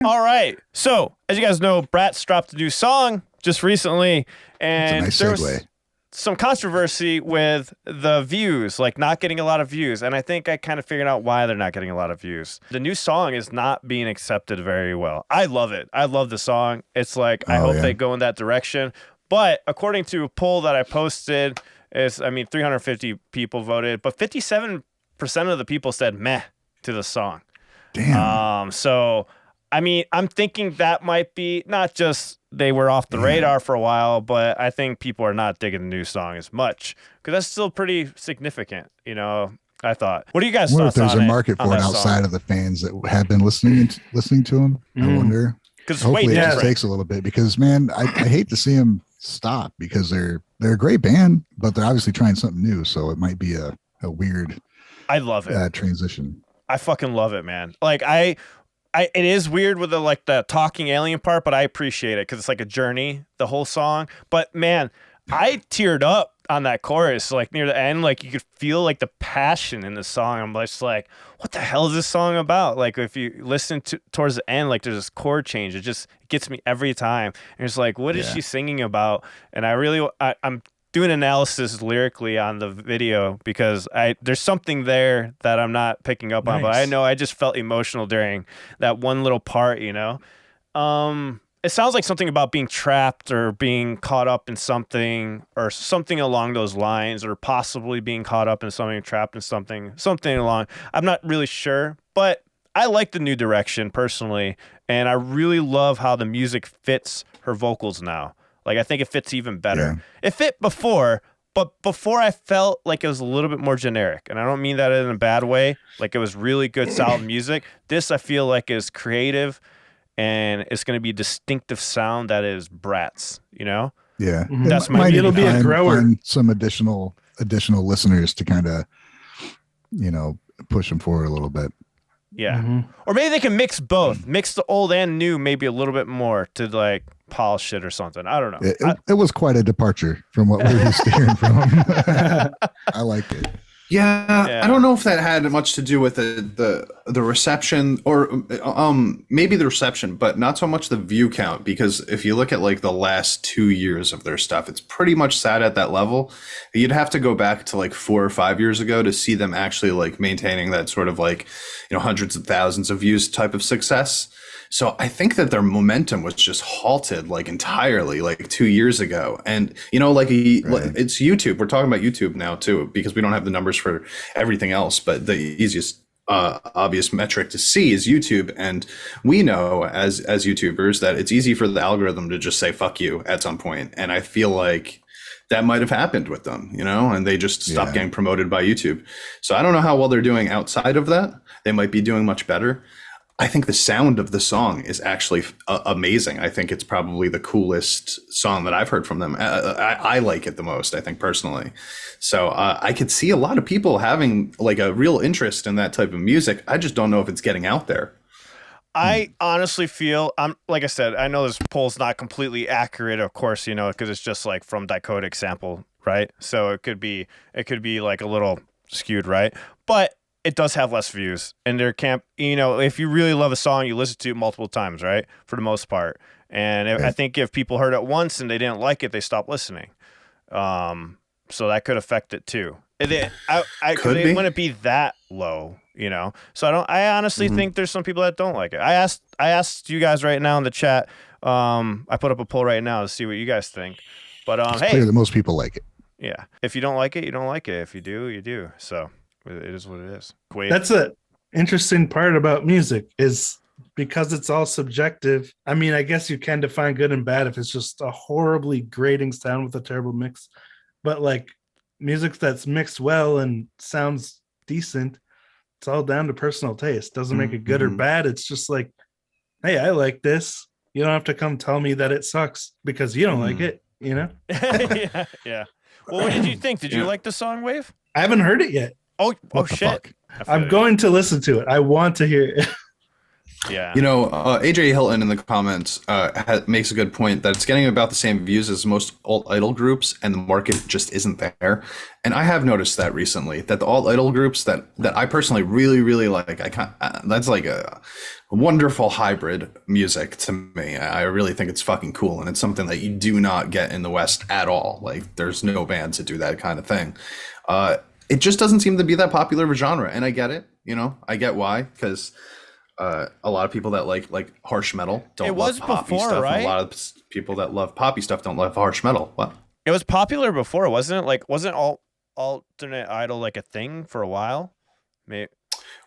All right. So, as you guys know, Bratz dropped a new song just recently, and That's a there nice was segue. some controversy with the views, like not getting a lot of views. And I think I kind of figured out why they're not getting a lot of views. The new song is not being accepted very well. I love it. I love the song. It's like, I Oh hope yeah. they go in that direction. But according to a poll that I posted, 350 people voted, but 57% of the people said meh to the song. Damn. So, I mean, I'm thinking that might be not just they were off the radar for a while, but I think people are not digging the new song as much because that's still pretty significant, I thought. What are you I guys' wonder if thoughts there's on a it, market on for it that outside song? of the fans that have been listening to him. I wonder. Because it's way Hopefully, it just different. takes a little bit. Because man, I hate to see them stop because they're a great band, but they're obviously trying something new. So it might be a weird I love it. transition. I fucking love it, man. Like it is weird with the talking alien part, but I appreciate it because it's like a journey, the whole song. But man, I teared up on that chorus, like near the end, like you could feel like the passion in the song. I'm just like, what the hell is this song about? Like if you listen to towards the end, like there's this chord change. It just gets me every time. And it's like, what is she singing about? And I'm doing analysis lyrically on the video because there's something there that I'm not picking up on, but I know I just felt emotional during that one little part. It sounds like something about being trapped or being caught up in something or something along those lines, or possibly being caught up in something, trapped in something along. I'm not really sure, but I like the new direction personally, and I really love how the music fits her vocals now. Like, I think it fits even better. Yeah. It fit before, but before I felt like it was a little bit more generic. And I don't mean that in a bad way. Like, it was really good, solid music. This, I feel like, is creative, and it's going to be a distinctive sound that is Bratz, Yeah. That's my It'll be a grower. Find some additional listeners to kind of, push them forward a little bit. Yeah. Or maybe they can mix both. Mix the old and new maybe a little bit more to, like, polish it or something. I don't know. It was quite a departure from what we were used to hearing from him. I liked it. Yeah, I don't know if that had much to do with the reception, or maybe the reception, but not so much the view count, because if you look at like the last 2 years of their stuff, it's pretty much sat at that level. You'd have to go back to like 4 or 5 years ago to see them actually like maintaining that sort of like, hundreds of thousands of views type of success. So I think that their momentum was just halted like entirely like 2 years ago. And, it's YouTube. We're talking about YouTube now, too, because we don't have the numbers for everything else. But the easiest obvious metric to see is YouTube. And we know as YouTubers that it's easy for the algorithm to just say, fuck you at some point. And I feel like that might have happened with them, and they just stopped getting promoted by YouTube. So I don't know how well they're doing outside of that. They might be doing much better. I think the sound of the song is actually amazing. I think it's probably the coolest song that I've heard from them. I like it the most, I think, personally. So I could see a lot of people having like a real interest in that type of music. I just don't know if it's getting out there. I honestly feel, like I said, I know this poll's not completely accurate, of course, because it's just like from Dicodic sample, right? So it could be like a little skewed, right? But it does have less views, and there can't, if you really love a song, you listen to it multiple times, right? For the most part. And I think if people heard it once and they didn't like it, they stopped listening. So that could affect it too. It wouldn't be that low, So I honestly think there's some people that don't like it. I asked you guys right now in the chat. I put up a poll right now to see what you guys think. But it's clear that most people like it. Yeah. If you don't like it, you don't like it. If you do, you do. So it is what it is. That's the interesting part about music, is because it's all subjective. I mean, I guess you can define good and bad if it's just a horribly grating sound with a terrible mix. But like music that's mixed well and sounds decent, it's all down to personal taste. Doesn't make it good or bad. It's just like, hey, I like this. You don't have to come tell me that it sucks because you don't like it, yeah. Well, what did you think? Did you like the song, Wave? I haven't heard it yet. Oh shit. I'm going to listen to it. I want to hear it. Yeah. You know, AJ Hilton in the comments makes a good point that it's getting about the same views as most alt-idol groups, and the market just isn't there. And I have noticed that recently, that the alt-idol groups that I personally really, really like, that's like a wonderful hybrid music to me. I really think it's fucking cool, and it's something that you do not get in the West at all. Like, there's no bands that do that kind of thing. It just doesn't seem to be that popular of a genre, and I get it. You know, I get why, because a lot of people that like harsh metal don't love poppy stuff. Right? And a lot of people that love poppy stuff don't love harsh metal. What? It was popular before, wasn't it? Like, wasn't alternate idol like a thing for a while? Maybe.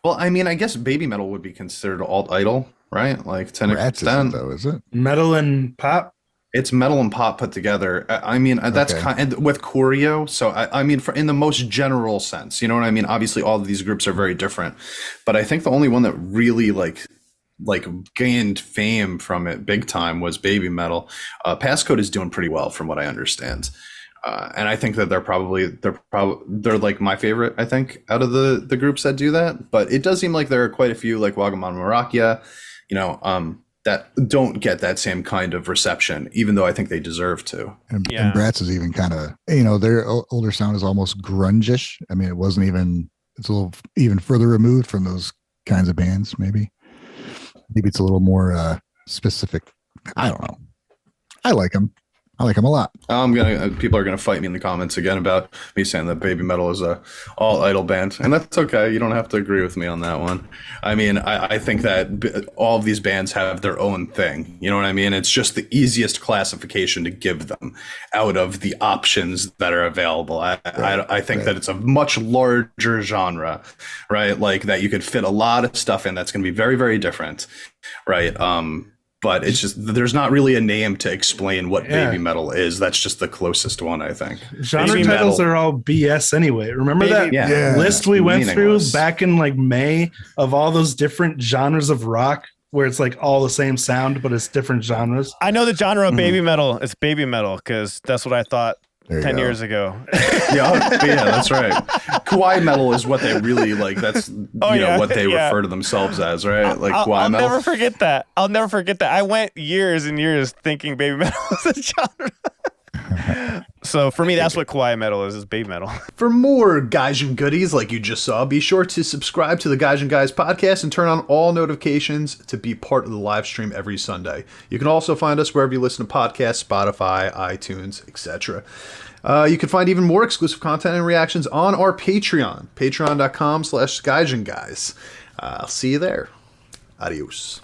Well, I mean, I guess baby metal would be considered alt idol, right? Like to an extent, though, is it? Metal and pop. It's metal and pop put together. I mean, that's kind and with choreo. So I mean, in the most general sense, you know what I mean? Obviously, all of these groups are very different, but I think the only one that really like gained fame from it big time was baby metal. Passcode is doing pretty well from what I understand. And I think that they're like my favorite, I think, out of the groups that do that. But it does seem like there are quite a few like Wagamama Marakia, you know, that don't get that same kind of reception, even though I think they deserve to. And BRATS is even kind of, you know, their older sound is almost grunge-ish. I mean, it's a little even further removed from those kinds of bands, maybe. Maybe it's a little more specific. I don't know. I like them. I like them a lot. People are gonna fight me in the comments again about me saying that baby metal is a all idol band, and that's okay. You don't have to agree with me on that one. I mean, I think that all of these bands have their own thing. You know what I mean? It's just the easiest classification to give them out of the options that are available. I think that it's a much larger genre, right? Like that you could fit a lot of stuff in. That's gonna be very, very different, right? But it's just, there's not really a name to explain what baby metal is. That's just the closest one, I think. Genre titles are all BS anyway. Remember that list we went through back in like May of all those different genres of rock where it's like all the same sound, but it's different genres? I know the genre of baby metal. It's baby metal because that's what I thought 10 years ago. yeah, that's right. Kawaii metal is what they really like. That's what they refer to themselves as, right? Like kawaii metal. I'll never forget that. I went years and years thinking baby metal was a genre. So for me, that's what kawaii metal is baby metal. For more Gaijin goodies like you just saw, be sure to subscribe to the Gaijin Guys podcast and turn on all notifications to be part of the live stream every Sunday. You can also find us wherever you listen to podcasts, Spotify, iTunes, etc. You can find even more exclusive content and reactions on our Patreon, patreon.com/Gaijin Guys. I'll see you there. Adios.